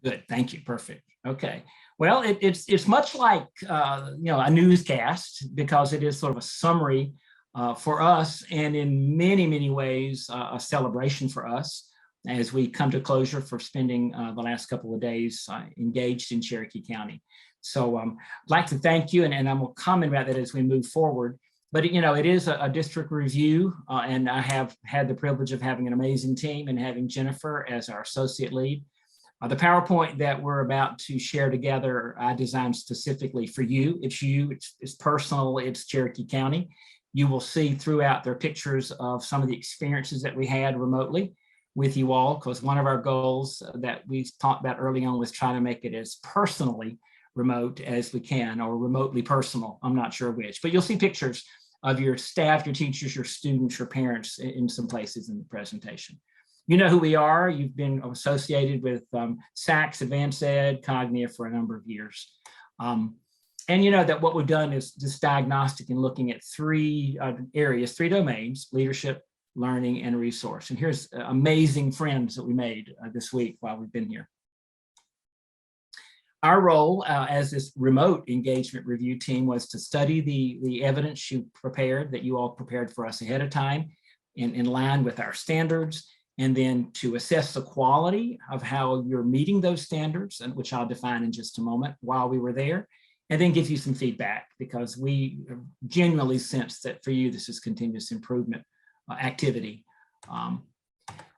Good, thank you, perfect. Okay, well, it's much like a newscast, because it is sort of a summary for us, and in many ways a celebration for us as we come to closure for spending the last couple of days engaged in Cherokee County. So I'd like to thank you, and I will comment about that as we move forward. But it is a district review, and I have had the privilege of having an amazing team and having Jennifer as our associate lead. The PowerPoint that we're about to share together, I designed specifically for you. It's personal, it's Cherokee County. You will see throughout there pictures of some of the experiences that we had remotely with you all, because one of our goals that we talked about early on was trying to make it as personally remote as we can, or remotely personal, I'm not sure which, but you'll see pictures of your staff, your teachers, your students, your parents in some places in the presentation. You know who we are. You've been associated with SACS, Advanced Ed, COGNIA for a number of years. And you know that what we've done is this diagnostic in looking at three areas, three domains: leadership, learning, and resource. And here's amazing friends that we made this week while we've been here. Our role as this remote engagement review team was to study the evidence you prepared, that you all prepared for us ahead of time, in line with our standards, and then to assess the quality of how you're meeting those standards, and which I'll define in just a moment, while we were there, and then give you some feedback, because we genuinely sense that for you, this is continuous improvement activity.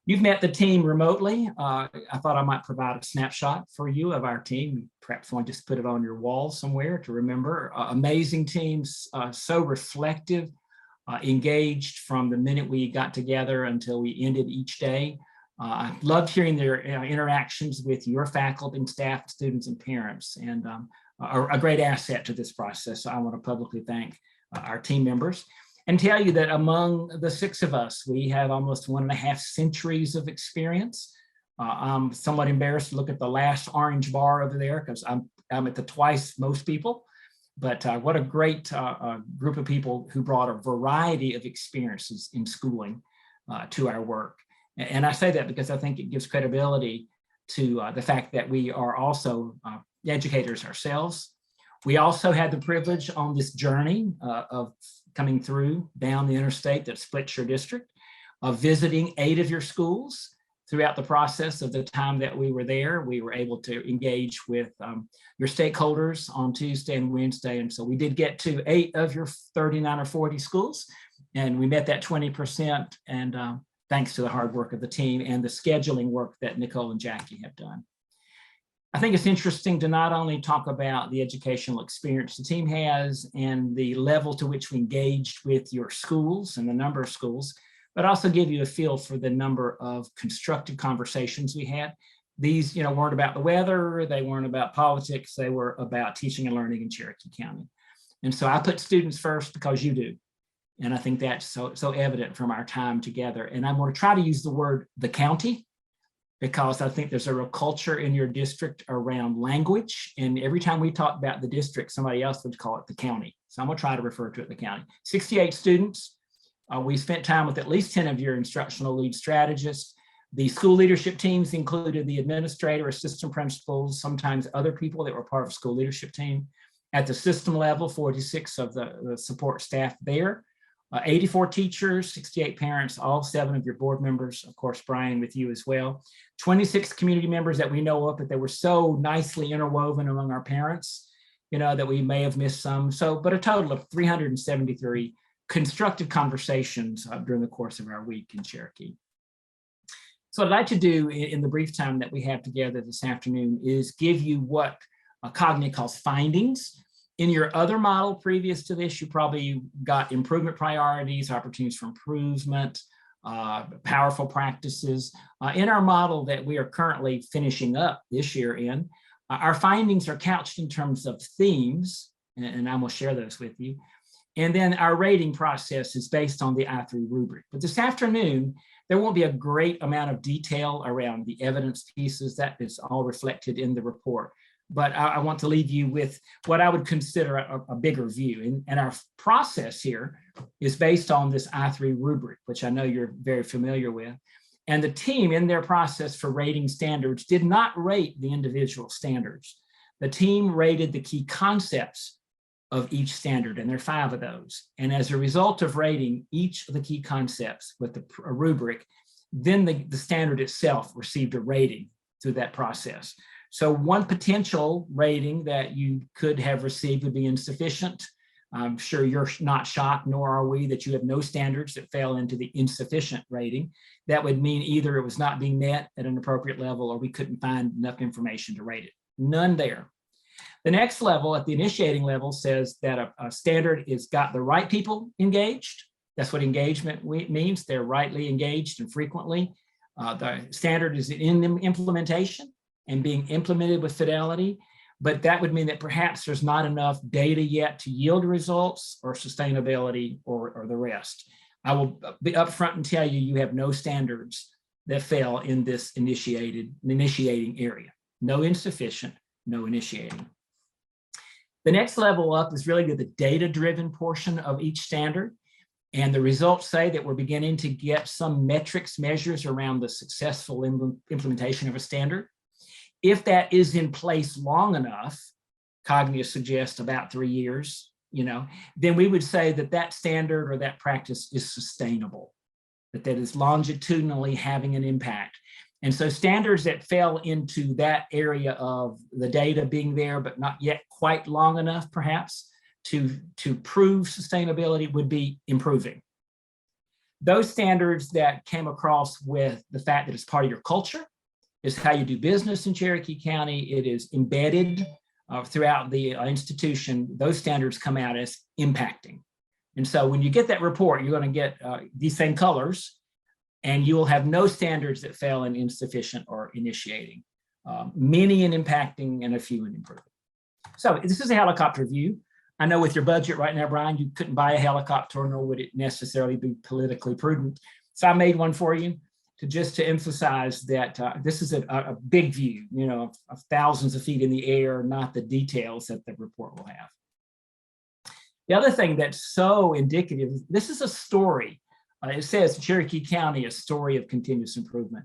You've met the team remotely. I thought I might provide a snapshot for you of our team. You perhaps want to just put it on your wall somewhere to remember. Amazing teams, so reflective, engaged from the minute we got together until we ended each day. I loved hearing their interactions with your faculty and staff, students, and parents, and are a great asset to this process. So I want to publicly thank our team members and tell you that among the six of us, we have almost 1.5 centuries of experience. I'm somewhat embarrassed to look at the last orange bar over there, because I'm at the twice most people. But what a great group of people who brought a variety of experiences in schooling to our work. And I say that because I think it gives credibility to the fact that we are also educators ourselves. We also had the privilege on this journey of coming through down the interstate that splits your district, of visiting 8 of your schools. Throughout the process of the time that we were there, we were able to engage with your stakeholders on Tuesday and Wednesday. And so we did get to 8 of your 39 or 40 schools, and we met that 20%. And thanks to the hard work of the team and the scheduling work that Nicole and Jackie have done. I think it's interesting to not only talk about the educational experience the team has and the level to which we engaged with your schools and the number of schools, but also give you a feel for the number of constructive conversations we had. These, weren't about the weather, they weren't about politics, they were about teaching and learning in Cherokee County. And so I put students first because you do. And I think that's so evident from our time together. And I'm going to try to use the word the county, because I think there's a real culture in your district around language. And every time we talk about the district, somebody else would call it the county. So I'm going to try to refer to it the county. 68 students. We spent time with at least 10 of your instructional lead strategists. The school leadership teams included the administrator, assistant principals, sometimes other people that were part of the school leadership team. At the system level, 46 of the support staff there, 84 teachers, 68 parents, all 7 of your board members, of course, Brian with you as well, 26 community members that we know of, but they were so nicely interwoven among our parents, that we may have missed some. So, but a total of 373 constructive conversations during the course of our week in Cherokee. So what I'd like to do in the brief time that we have together this afternoon is give you what COGNIA calls findings. In your other model previous to this, you probably got improvement priorities, opportunities for improvement, powerful practices. In our model that we are currently finishing up this year in, our findings are couched in terms of themes, and I will share those with you. And then our rating process is based on the I3 rubric. But this afternoon, there won't be a great amount of detail around the evidence pieces. That is all reflected in the report. But I want to leave you with what I would consider a bigger view. And our process here is based on this I3 rubric, which I know you're very familiar with. And the team in their process for rating standards did not rate the individual standards. The team rated the key concepts of each standard, and there are 5 of those. And as a result of rating each of the key concepts with a rubric, then the standard itself received a rating through that process. So one potential rating that you could have received would be insufficient. I'm sure you're not shocked, nor are we, that you have no standards that fell into the insufficient rating. That would mean either it was not being met at an appropriate level or we couldn't find enough information to rate it. None there. The next level, at the initiating level, says that a standard has got the right people engaged. That's what engagement means. They're rightly engaged and frequently. The standard is in implementation and being implemented with fidelity. But that would mean that perhaps there's not enough data yet to yield results or sustainability or the rest. I will be upfront and tell you, you have no standards that fell in this initiating area. No insufficient, no initiating. The next level up is really the data-driven portion of each standard. And the results say that we're beginning to get some metrics, measures around the successful implementation of a standard. If that is in place long enough, COGNIA suggests about 3 years, then we would say that that standard or that practice is sustainable, that is longitudinally having an impact. And so standards that fell into that area of the data being there, but not yet quite long enough, perhaps, to prove sustainability would be improving. Those standards that came across with the fact that it's part of your culture, is how you do business in Cherokee County, it is embedded throughout the institution, those standards come out as impacting. And so when you get that report, you're going to get these same colors, and you will have no standards that fell in insufficient or initiating, many in impacting and a few in improving. So this is a helicopter view. I know with your budget right now, Brian, you couldn't buy a helicopter, nor would it necessarily be politically prudent. So I made one for you to emphasize that this is a big view, of thousands of feet in the air, not the details that the report will have. The other thing that's so indicative, this is a story. It says Cherokee County, a story of continuous improvement.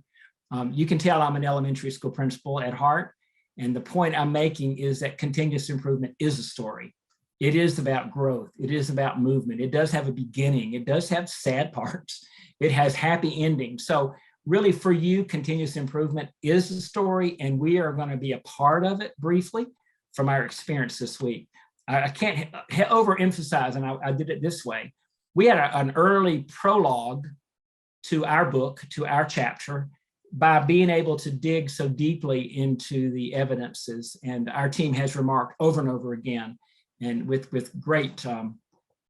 You can tell I'm an elementary school principal at heart, and the point I'm making is that continuous improvement is a story. It is about growth. It is about movement. It does have a beginning. It does have sad parts. It has happy endings. So really for you, continuous improvement is a story, and we are going to be a part of it briefly from our experience this week. I can't overemphasize, and I did it this way. We had an early prologue to our book, to our chapter, by being able to dig so deeply into the evidences. And our team has remarked over and over again, and with great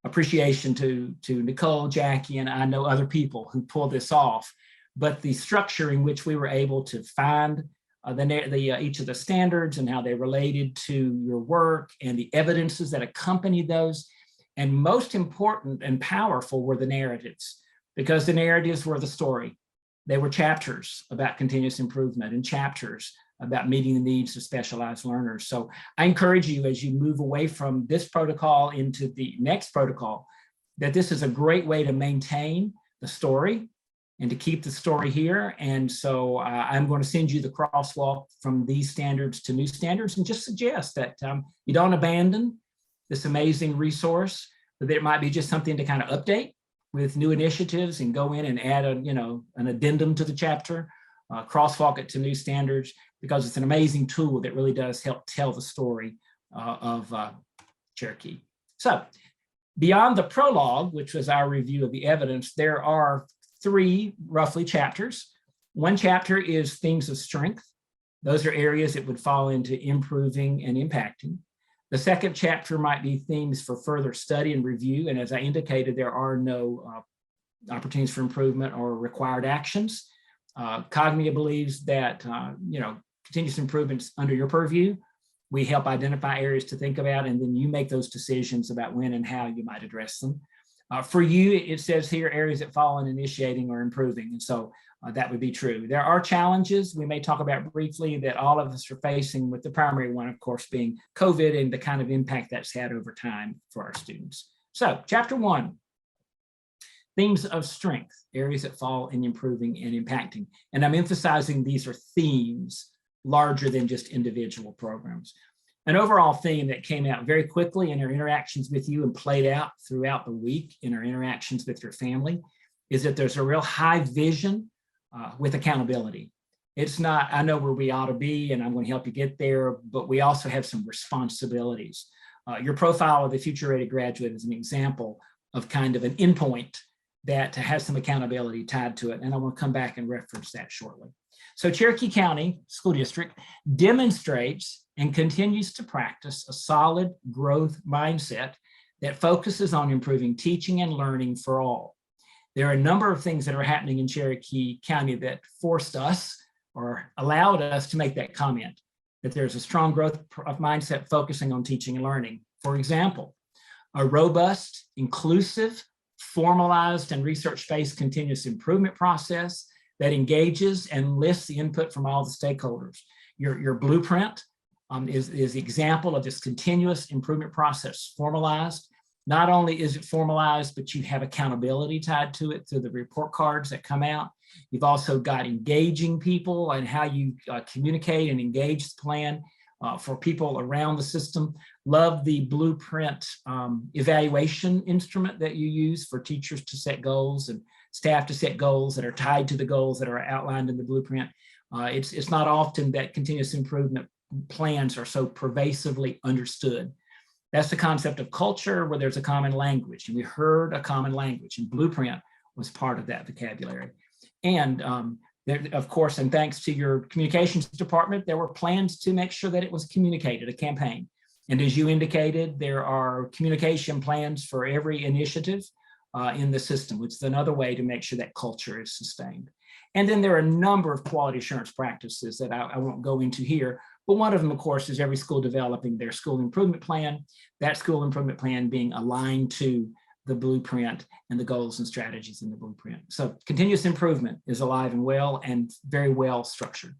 appreciation to Nicole, Jackie, and I know other people who pulled this off, but the structure in which we were able to find each of the standards and how they related to your work and the evidences that accompanied those. And most important and powerful were the narratives, because the narratives were the story. They were chapters about continuous improvement and chapters about meeting the needs of specialized learners. So I encourage you, as you move away from this protocol into the next protocol, that this is a great way to maintain the story and to keep the story here. And so I'm going to send you the crosswalk from these standards to new standards, and just suggest that you don't abandon this amazing resource, but that it might be just something to kind of update with new initiatives and go in and add an addendum to the chapter, crosswalk it to new standards, because it's an amazing tool that really does help tell the story of Cherokee. So beyond the prologue, which was our review of the evidence, there are 3 roughly chapters. One chapter is themes of strength. Those are areas that would fall into improving and impacting. The second chapter might be themes for further study and review. And as I indicated, there are no opportunities for improvement or required actions. COGNIA believes that continuous improvements under your purview. We help identify areas to think about, and then you make those decisions about when and how you might address them. For you, it says here areas that fall in initiating or improving, and so that would be true. There are challenges we may talk about briefly that all of us are facing, with the primary one, of course, being COVID and the kind of impact that's had over time for our students. So chapter 1, Themes of strength, areas that fall in improving and impacting. And I'm emphasizing these are themes larger than just individual programs. An overall theme that came out very quickly in our interactions with you and played out throughout the week in our interactions with your family is that there's a real high vision with accountability. It's not, I know where we ought to be and I'm going to help you get there, but we also have some responsibilities. Your profile of the future ready graduate is an example of kind of an endpoint that has some accountability tied to it. And I want to come back and reference that shortly. So Cherokee County School District demonstrates and continues to practice a solid growth mindset that focuses on improving teaching and learning for all. There are a number of things that are happening in Cherokee County that forced us or allowed us to make that comment, that there's a strong growth of mindset focusing on teaching and learning. For example, a robust, inclusive, formalized, and research-based continuous improvement process that engages and lists the input from all the stakeholders. Your blueprint is the example of this continuous improvement process, formalized. Not only is it formalized, but you have accountability tied to it through the report cards that come out. You've also got engaging people and how you communicate and engage the plan for people around the system. Love the blueprint evaluation instrument that you use for teachers to set goals and staff to set goals that are tied to the goals that are outlined in the blueprint. It's not often that continuous improvement plans are so pervasively understood. That's the concept of culture where there's a common language, and we heard a common language, and blueprint was part of that vocabulary. And there, of course, and thanks to your communications department, there were plans to make sure that it was communicated, a campaign. And as you indicated, there are communication plans for every initiative in the system, which is another way to make sure that culture is sustained. And then there are a number of quality assurance practices that I won't go into here, but one of them, of course, is every school developing their school improvement plan, that school improvement plan being aligned to the blueprint and the goals and strategies in the blueprint. So continuous improvement is alive and well and very well structured.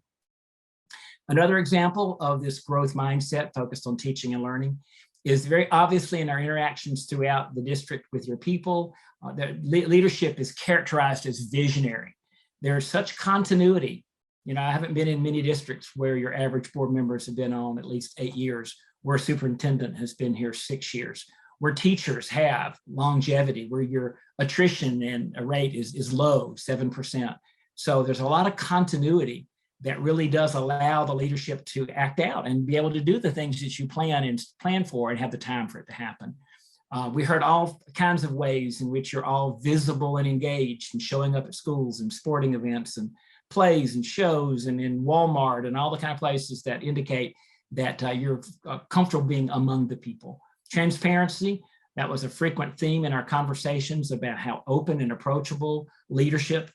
Another example of this growth mindset focused on teaching and learning is very obviously in our interactions throughout the district with your people. The leadership is characterized as visionary. There's such continuity. You know, I haven't been in many districts where your average board members have been on at least 8 years, where a superintendent has been here 6 years, where teachers have longevity, where your attrition and rate is low, 7%. So there's a lot of continuity that really does allow the leadership to act out and be able to do the things that you plan for and have the time for it to happen. We heard all kinds of ways in which you're all visible and engaged and showing up at schools and sporting events and plays and shows and in Walmart and all the kind of places that indicate that you're comfortable being among the people. Transparency, that was a frequent theme in our conversations about how open and approachable leadership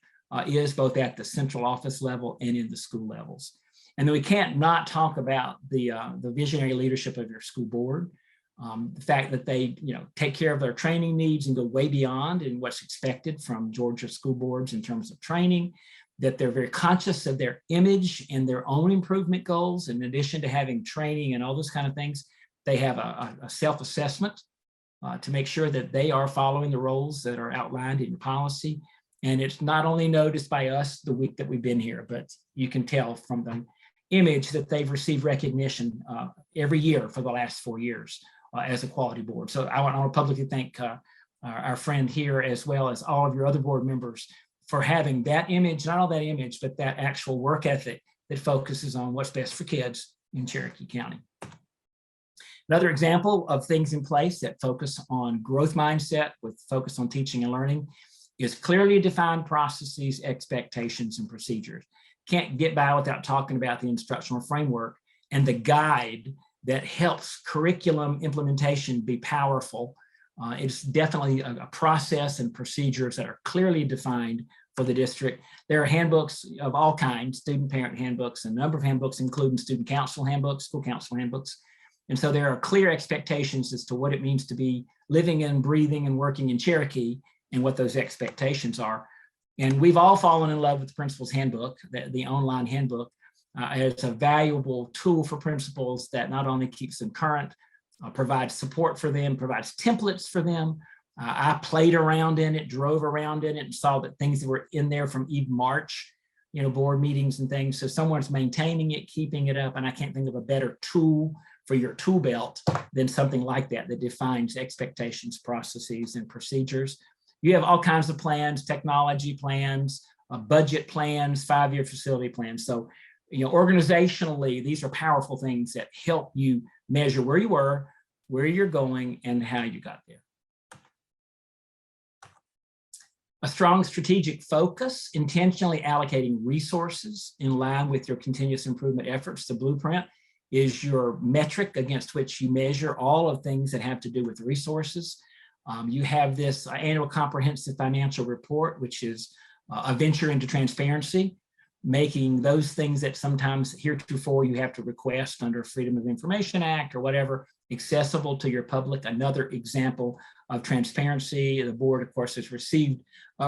is both at the central office level and in the school levels. And then we can't not talk about the visionary leadership of your school board. The fact that they take care of their training needs and go way beyond in what's expected from Georgia school boards in terms of training, that they're very conscious of their image and their own improvement goals. In addition to having training and all those kind of things, they have a self-assessment to make sure that they are following the roles that are outlined in your policy. And it's not only noticed by us the week that we've been here, but you can tell from the image that they've received recognition every year for the last 4 years as a quality board. So I want to publicly thank our friend here, as well as all of your other board members, for having that image, not all that image, but that actual work ethic that focuses on what's best for kids in Cherokee County. Another example of things in place that focus on growth mindset with focus on teaching and learning is clearly defined processes, expectations, and procedures. Can't get by without talking about the instructional framework and the guide that helps curriculum implementation be powerful. It's definitely a process and procedures that are clearly defined for the district. There are handbooks of all kinds, student parent handbooks, a number of handbooks, including student council handbooks, school council handbooks. And so there are clear expectations as to what it means to be living and breathing and working in Cherokee and what those expectations are. And we've all fallen in love with the Principal's Handbook, the online handbook, as a valuable tool for principals that not only keeps them current, provides support for them, provides templates for them, I played around in it, drove around in it, and saw that things that were in there from even March, board meetings and things. So someone's maintaining it, keeping it up, and I can't think of a better tool for your tool belt than something like that defines expectations, processes, and procedures. You have all kinds of plans, technology plans, budget plans, 5-year facility plans. So, organizationally, these are powerful things that help you measure where you were, where you're going, and how you got there. A strong strategic focus, intentionally allocating resources in line with your continuous improvement efforts. The blueprint is your metric against which you measure all of things that have to do with resources. You have this annual comprehensive financial report, which is a venture into transparency, making those things that sometimes heretofore you have to request under Freedom of Information Act or whatever accessible to your public. Another example of transparency. The board, of course, has received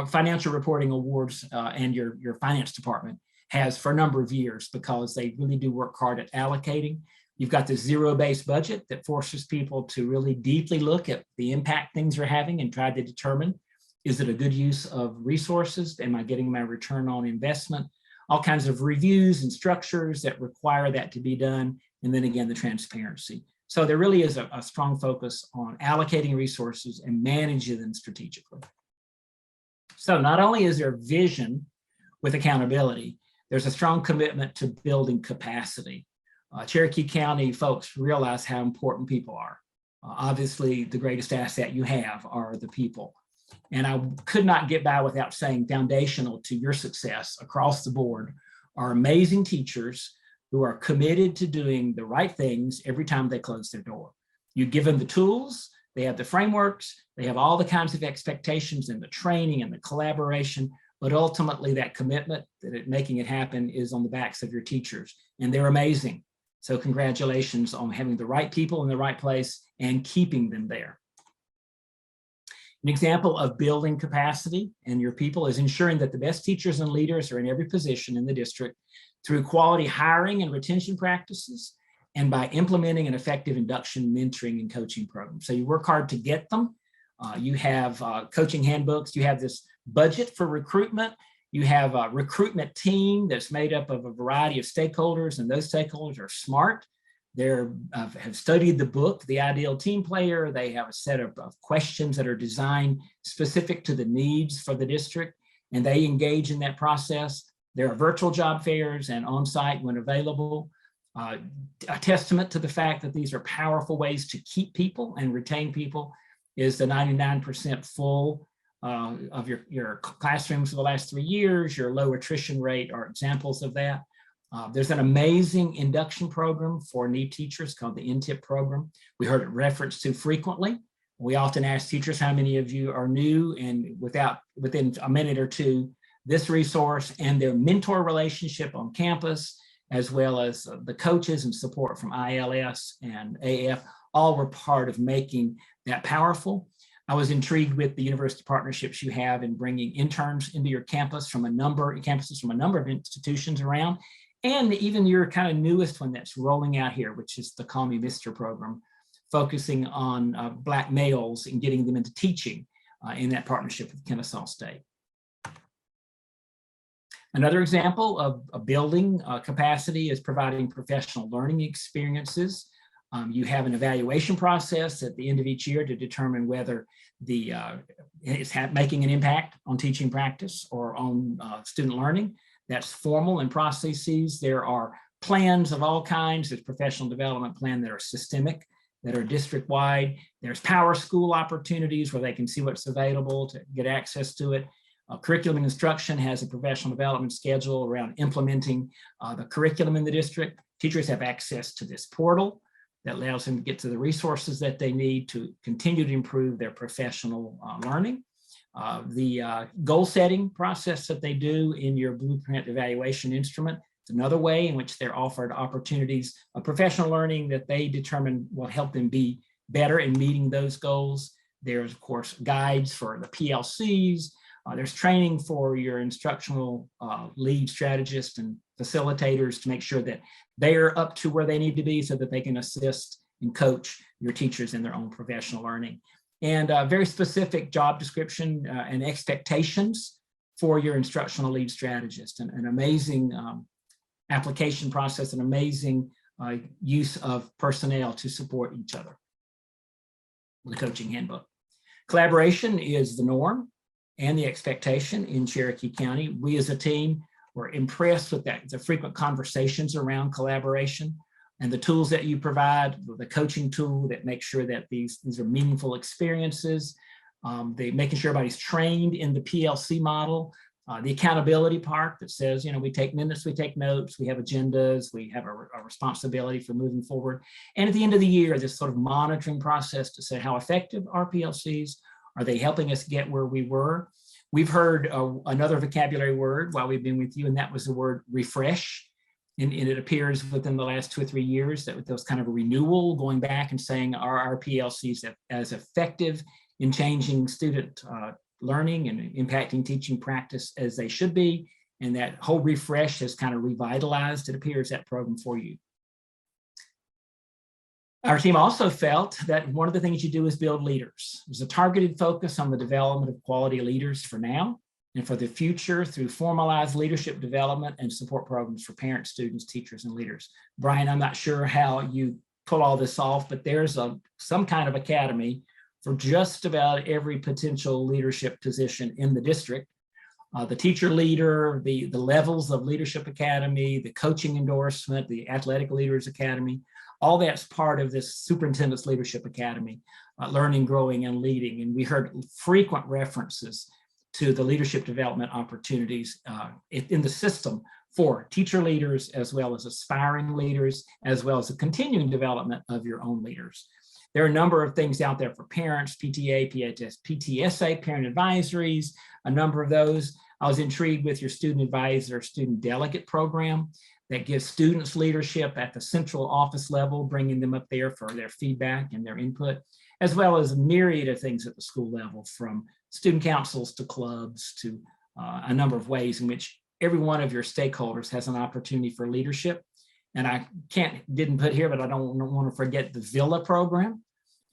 financial reporting awards, and your finance department has for a number of years, because they really do work hard at allocating. You've got the zero-based budget that forces people to really deeply look at the impact things are having and try to determine, is it a good use of resources? Am I getting my return on investment? All kinds of reviews and structures that require that to be done. And then again, the transparency. So there really is a strong focus on allocating resources and managing them strategically. So not only is there vision with accountability, there's a strong commitment to building capacity. Cherokee County folks realize how important people are. Obviously, the greatest asset you have are the people. And I could not get by without saying foundational to your success across the board are amazing teachers who are committed to doing the right things every time they close their door. You give them the tools, they have the frameworks, they have all the kinds of expectations and the training and the collaboration, but ultimately that commitment that making it happen is on the backs of your teachers, and they're amazing. So congratulations on having the right people in the right place and keeping them there. An example of building capacity in your people is ensuring that the best teachers and leaders are in every position in the district through quality hiring and retention practices, and by implementing an effective induction, mentoring, and coaching program. So you work hard to get them. You have coaching handbooks. You have this budget for recruitment. You have a recruitment team that's made up of a variety of stakeholders, and those stakeholders are smart. They have studied the book, The Ideal Team Player. They have a set of questions that are designed specific to the needs for the district, and they engage in that process. There are virtual job fairs and on-site when available. A testament to the fact that these are powerful ways to keep people and retain people is the 99% full of your classrooms for the last 3 years. Your low attrition rate are examples of that. There's an amazing induction program for new teachers called the NTIP program. We heard it referenced to frequently. We often ask teachers how many of you are new, and within a minute or two, this resource and their mentor relationship on campus, as well as the coaches and support from ILS and AF, all were part of making that powerful. I was intrigued with the university partnerships you have in bringing interns into your campus from campuses from a number of institutions around, and even your kind of newest one that's rolling out here, which is the Call Me Mr. program, focusing on Black males and getting them into teaching in that partnership with Kennesaw State. Another example of building capacity is providing professional learning experiences. You have an evaluation process at the end of each year to determine whether it's making an impact on teaching practice or on student learning. That's formal and processes. There are plans of all kinds. There's professional development plans that are systemic, that are district-wide. There's power school opportunities where they can see what's available to get access to it. Curriculum instruction has a professional development schedule around implementing the curriculum in the district. Teachers have access to this portal that allows them to get to the resources that they need to continue to improve their professional learning. The goal setting process that they do in your blueprint evaluation instrument is another way in which they're offered opportunities of professional learning that they determine will help them be better in meeting those goals. There's, of course, guides for the PLCs. There's training for your instructional lead strategists and facilitators to make sure that they are up to where they need to be so that they can assist and coach your teachers in their own professional learning. and very specific job description and expectations for your instructional lead strategist. An amazing application process, an amazing use of personnel to support each other. The coaching handbook. Collaboration is the norm and the expectation in Cherokee County. We as a team were impressed with that, the frequent conversations around collaboration and the tools that you provide, the coaching tool that makes sure that these are meaningful experiences, making sure everybody's trained in the PLC model, the accountability part that says, we take minutes, we take notes, we have agendas, we have a responsibility for moving forward. And at the end of the year, this sort of monitoring process to say how effective are PLCs? Are they helping us get where we were? We've heard another vocabulary word while we've been with you, and that was the word refresh. And it appears within the last 2 or 3 years that there was kind of a renewal, going back and saying, are our PLCs as effective in changing student learning and impacting teaching practice as they should be? And that whole refresh has kind of revitalized, it appears, that program for you. Our team also felt that one of the things you do is build leaders. There's a targeted focus on the development of quality leaders for now and for the future through formalized leadership development and support programs for parents, students, teachers, and leaders. Brian, I'm not sure how you pull all this off, but there's some kind of academy for just about every potential leadership position in the district. The teacher leader, the levels of leadership academy, the coaching endorsement, the athletic leaders academy, all that's part of this superintendent's leadership academy, learning, growing, and leading. And we heard frequent references to the leadership development opportunities in the system for teacher leaders, as well as aspiring leaders, as well as the continuing development of your own leaders. There are a number of things out there for parents, PTA, PTSA, parent advisories, a number of those. I was intrigued with your student advisor, student delegate program that gives students leadership at the central office level, bringing them up there for their feedback and their input, as well as a myriad of things at the school level, from student councils to clubs to a number of ways in which every one of your stakeholders has an opportunity for leadership. And I didn't put here, but I don't want to forget the VILA program,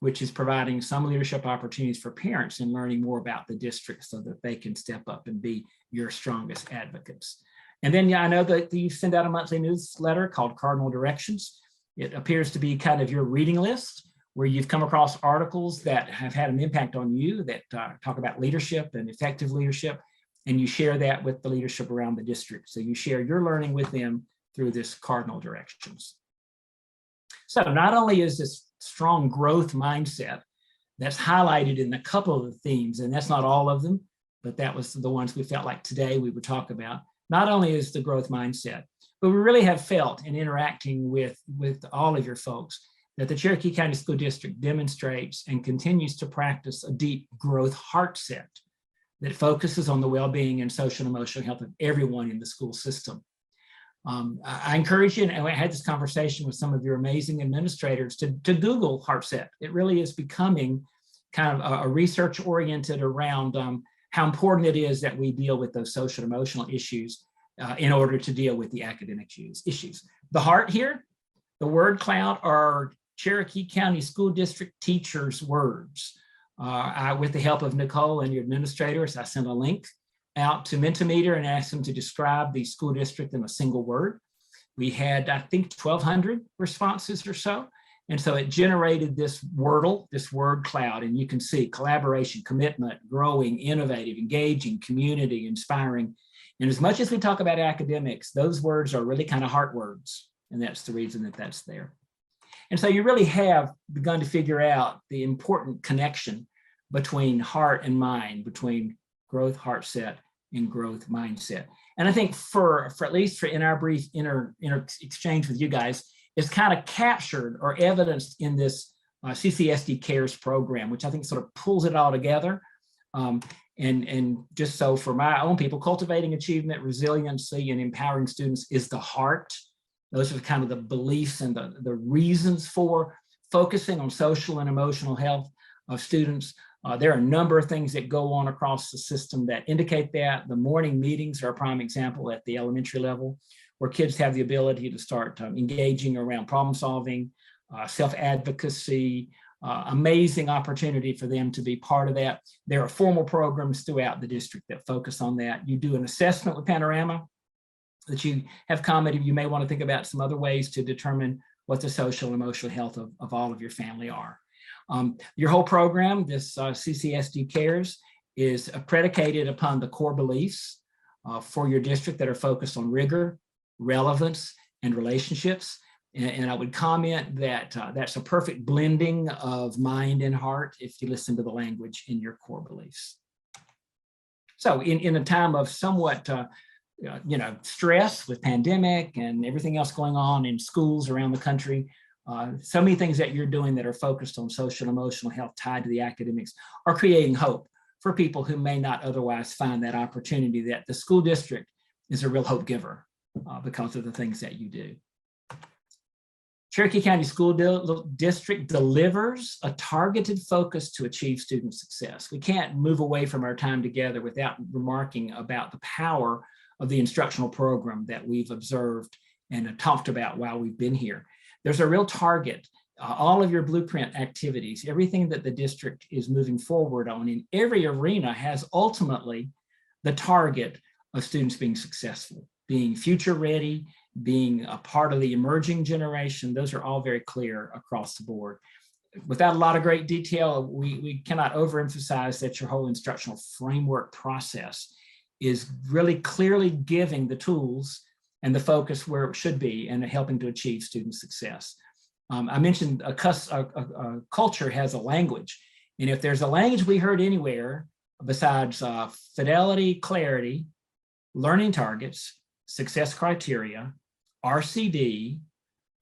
which is providing some leadership opportunities for parents in learning more about the district so that they can step up and be your strongest advocates. And then I know that you send out a monthly newsletter called Cardinal Directions. It appears to be kind of your reading list where you've come across articles that have had an impact on you that talk about leadership and effective leadership, and you share that with the leadership around the district. So you share your learning with them through this Cardinal Directions. So not only is this strong growth mindset that's highlighted in a couple of the themes, and that's not all of them, but that was the ones we felt like today we would talk about. Not only is the growth mindset, but we really have felt in interacting with all of your folks that the Cherokee County School District demonstrates and continues to practice a deep growth heart set that focuses on the well-being and social and emotional health of everyone in the school system. I encourage you, and I had this conversation with some of your amazing administrators, to Google HeartSet. It really is becoming kind of a research oriented around how important it is that we deal with those social and emotional issues in order to deal with the academic issues. The heart here, the word cloud, are Cherokee County School District teachers' words. With the help of Nicole and your administrators, I sent a link out to Mentimeter and asked them to describe the school district in a single word. We had, I think, 1,200 responses or so. And so it generated this wordle, this word cloud, and you can see collaboration, commitment, growing, innovative, engaging, community, inspiring. And as much as we talk about academics, those words are really kind of heart words, and that's the reason that that's there. And so you really have begun to figure out the important connection between heart and mind, between growth heart set and growth mindset. And I think for at least in our brief inter exchange with you guys, is kind of captured or evidenced in this CCSD Cares program, which I think sort of pulls it all together. And just so for my own people, cultivating achievement, resiliency, and empowering students is the heart. Those are kind of the beliefs and the reasons for focusing on social and emotional health of students. There are a number of things that go on across the system that indicate that. The morning meetings are a prime example at the elementary level, where kids have the ability to start engaging around problem solving, self-advocacy, amazing opportunity for them to be part of that. There are formal programs throughout the district that focus on that. You do an assessment with Panorama that you have commented. You may want to think about some other ways to determine what the social and emotional health of all of your family are. Your whole program, this CCSD Cares, is predicated upon the core beliefs for your district that are focused on rigor, relevance, and relationships. And I would comment that that's a perfect blending of mind and heart if you listen to the language in your core beliefs. So in a time of somewhat stress with pandemic and everything else going on in schools around the country, so many things that you're doing that are focused on social and emotional health tied to the academics are creating hope for people who may not otherwise find that opportunity, that the school district is a real hope giver because of the things that you do. Cherokee County School District delivers a targeted focus to achieve student success. We can't move away from our time together without remarking about the power of the instructional program that we've observed and talked about while we've been here. There's a real target. All of your blueprint activities, everything that the district is moving forward on in every arena has ultimately the target of students being successful, being future ready, being a part of the emerging generation. Those are all very clear across the board. Without a lot of great detail, we cannot overemphasize that your whole instructional framework process is really clearly giving the tools and the focus where it should be and helping to achieve student success. I mentioned a culture has a language, and if there's a language we heard anywhere besides fidelity, clarity, learning targets, success criteria, RCD,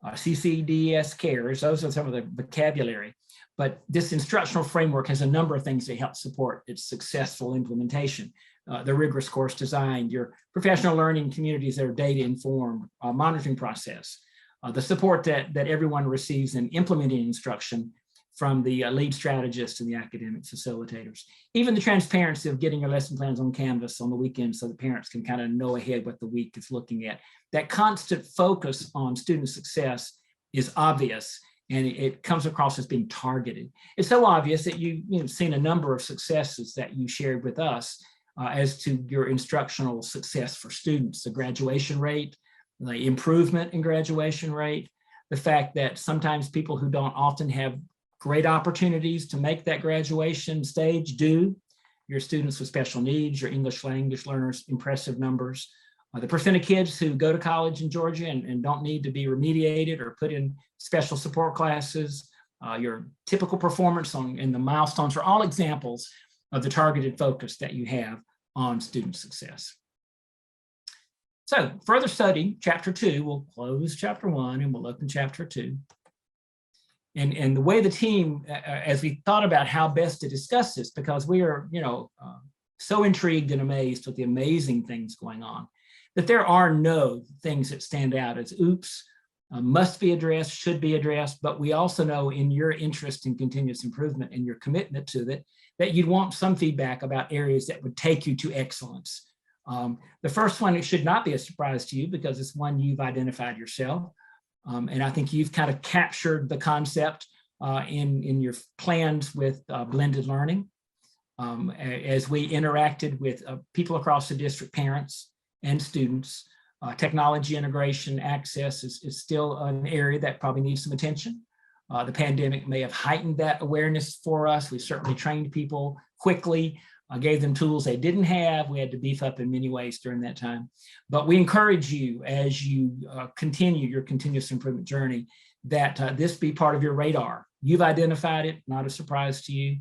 CCDS cares, those are some of the vocabulary. But this instructional framework has a number of things that help support its successful implementation. The rigorous course design, your professional learning communities that are data informed, monitoring process, the support that everyone receives in implementing instruction from the lead strategists and the academic facilitators. Even the transparency of getting your lesson plans on Canvas on the weekend so the parents can kind of know ahead what the week is looking at. That constant focus on student success is obvious, and it comes across as being targeted. It's so obvious that you've seen a number of successes that you shared with us as to your instructional success for students, the graduation rate, the improvement in graduation rate, the fact that sometimes people who don't often have great opportunities to make that graduation stage do. Your students with special needs, your English language learners, impressive numbers. The percent of kids who go to college in Georgia and don't need to be remediated or put in special support classes, your typical performance and the milestones are all examples of the targeted focus that you have on student success. So further study, chapter 2, we'll close chapter 1 and we'll open chapter 2. And the way the team, as we thought about how best to discuss this, because we are, so intrigued and amazed with the amazing things going on, that there are no things that stand out as oops, must be addressed, should be addressed, but we also know in your interest in continuous improvement and your commitment to it, that you'd want some feedback about areas that would take you to excellence. The first one, it should not be a surprise to you because it's one you've identified yourself. And I think you've kind of captured the concept in your plans with blended learning. As we interacted with people across the district, parents and students, technology integration access is still an area that probably needs some attention. The pandemic may have heightened that awareness for us. We certainly trained people quickly, gave them tools they didn't have. We had to beef up in many ways during that time. But we encourage you as you continue your continuous improvement journey that this be part of your radar. You've identified it, not a surprise to you.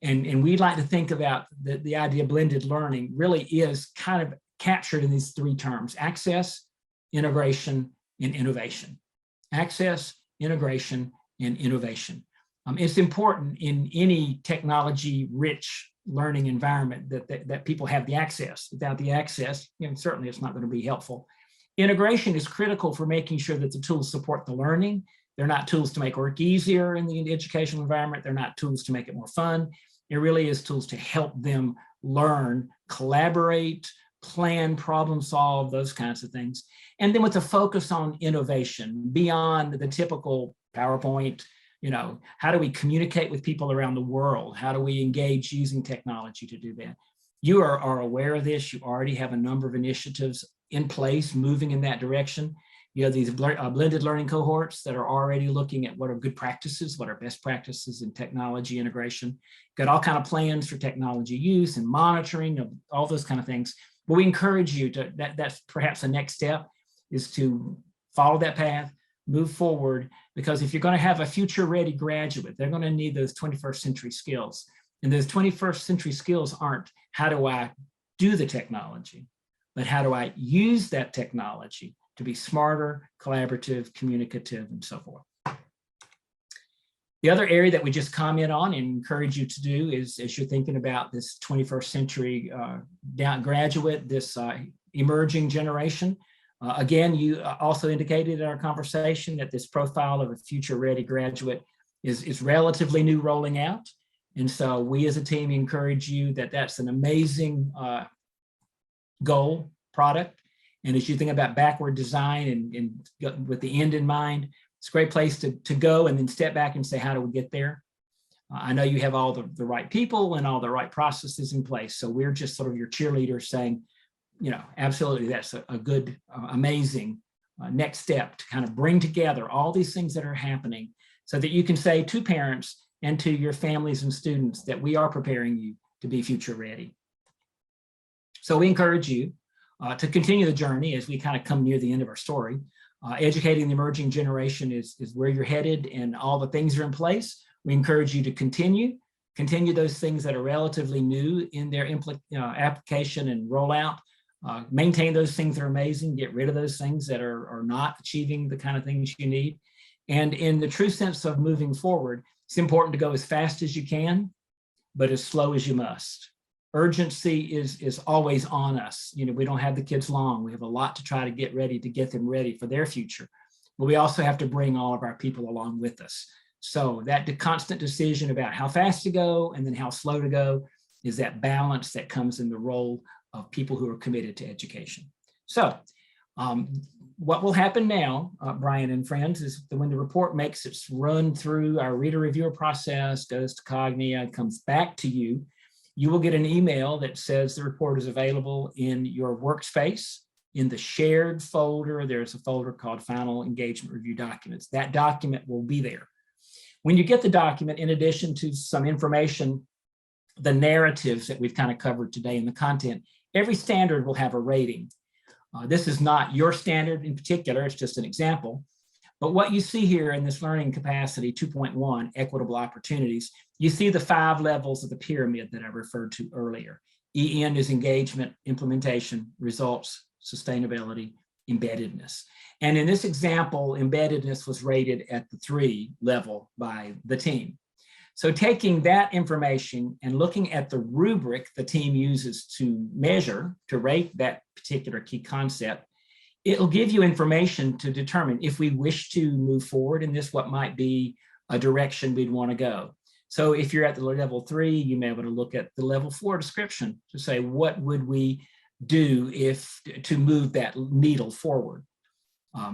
And we'd like to think about the idea of blended learning really is kind of captured in these 3 terms: access, integration, and innovation. Access, integration, and innovation. It's important in any technology-rich learning environment that people have the access. Without the access, certainly it's not going to be helpful. Integration is critical for making sure that the tools support the learning. They're not tools to make work easier in the educational environment. They're not tools to make it more fun. It really is tools to help them learn, collaborate, plan, problem solve, those kinds of things. And then with a focus on innovation beyond the typical PowerPoint, how do we communicate with people around the world? How do we engage using technology to do that? You are aware of this. You already have a number of initiatives in place moving in that direction. You have these blended learning cohorts that are already looking at what are good practices, what are best practices in technology integration. Got all kind of plans for technology use and monitoring of all those kind of things. But we encourage you to, that's perhaps the next step, is to follow that path, move forward, because if you're going to have a future-ready graduate, they're going to need those 21st century skills. And those 21st century skills aren't, how do I do the technology, but how do I use that technology to be smarter, collaborative, communicative, and so forth. The other area that we just comment on and encourage you to do is, as you're thinking about this 21st century graduate, this emerging generation, again, you also indicated in our conversation that this profile of a future-ready graduate is relatively new rolling out. And so we as a team encourage you that that's an amazing goal product. And as you think about backward design and with the end in mind, it's a great place to go and then step back and say, how do we get there? I know you have all the right people and all the right processes in place. So we're just sort of your cheerleaders saying, absolutely, that's a good, amazing next step to kind of bring together all these things that are happening so that you can say to parents and to your families and students that we are preparing you to be future ready. So we encourage you to continue the journey as we kind of come near the end of our story. Educating the emerging generation is where you're headed, and all the things are in place. We encourage you to continue those things that are relatively new in their application and rollout. Maintain those things that are amazing, get rid of those things that are not achieving the kind of things you need. And in the true sense of moving forward, it's important to go as fast as you can, but as slow as you must. Urgency is always on us. We don't have the kids long. We have a lot to try to get ready to get them ready for their future. But we also have to bring all of our people along with us. So that constant decision about how fast to go and then how slow to go is that balance that comes in the role of people who are committed to education. So what will happen now, Brian and friends, is that when the report makes its run through our reader reviewer process, goes to COGNIA, comes back to you, you will get an email that says the report is available in your workspace. In the shared folder, there's a folder called Final Engagement Review Documents. That document will be there. When you get the document, in addition to some information, the narratives that we've kind of covered today in the content, every standard will have a rating. This is not your standard in particular, it's just an example. But what you see here in this learning capacity 2.1, equitable opportunities, you see the 5 levels of the pyramid that I referred to earlier. EN is engagement, implementation, results, sustainability, embeddedness. And in this example, embeddedness was rated at the 3 level by the team. So taking that information and looking at the rubric the team uses to measure, to rate that particular key concept, it'll give you information to determine if we wish to move forward in this, what might be a direction we'd want to go. So if you're at the level 3, you may be able to look at the level 4 description to say, what would we do to move that needle forward?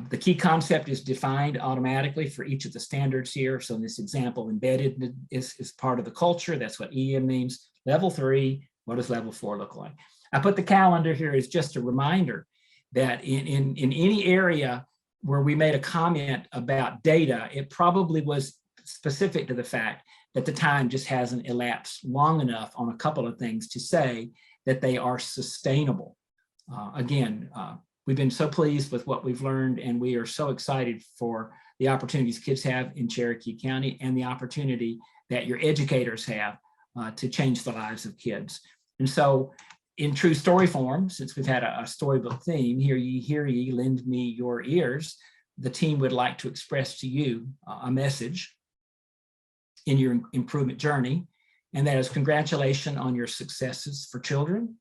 The key concept is defined automatically for each of the standards here. So in this example, embedded is part of the culture. That's what EM means. Level 3, what does level 4 look like? I put the calendar here as just a reminder that in any area where we made a comment about data, it probably was specific to the fact that the time just hasn't elapsed long enough on a couple of things to say that they are sustainable. We've been so pleased with what we've learned, and we are so excited for the opportunities kids have in Cherokee County and the opportunity that your educators have to change the lives of kids. And so in true story form, since we've had a storybook theme, hear ye, lend me your ears, the team would like to express to you a message in your improvement journey, and that is congratulations on your successes for children.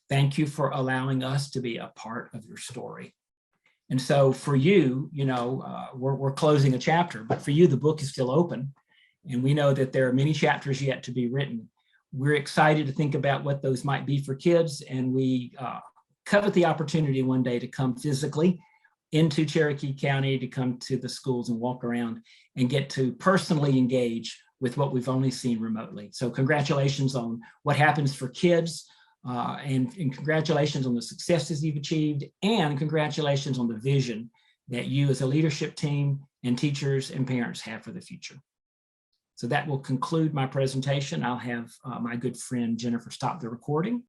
Thank you for allowing us to be a part of your story. And so for you, we're closing a chapter, but for you, the book is still open. And we know that there are many chapters yet to be written. We're excited to think about what those might be for kids. And we covet the opportunity one day to come physically into Cherokee County, to come to the schools and walk around and get to personally engage with what we've only seen remotely. So congratulations on what happens for kids, and congratulations on the successes you've achieved, and congratulations on the vision that you as a leadership team and teachers and parents have for the future. So that will conclude my presentation. I'll have my good friend Jennifer stop the recording.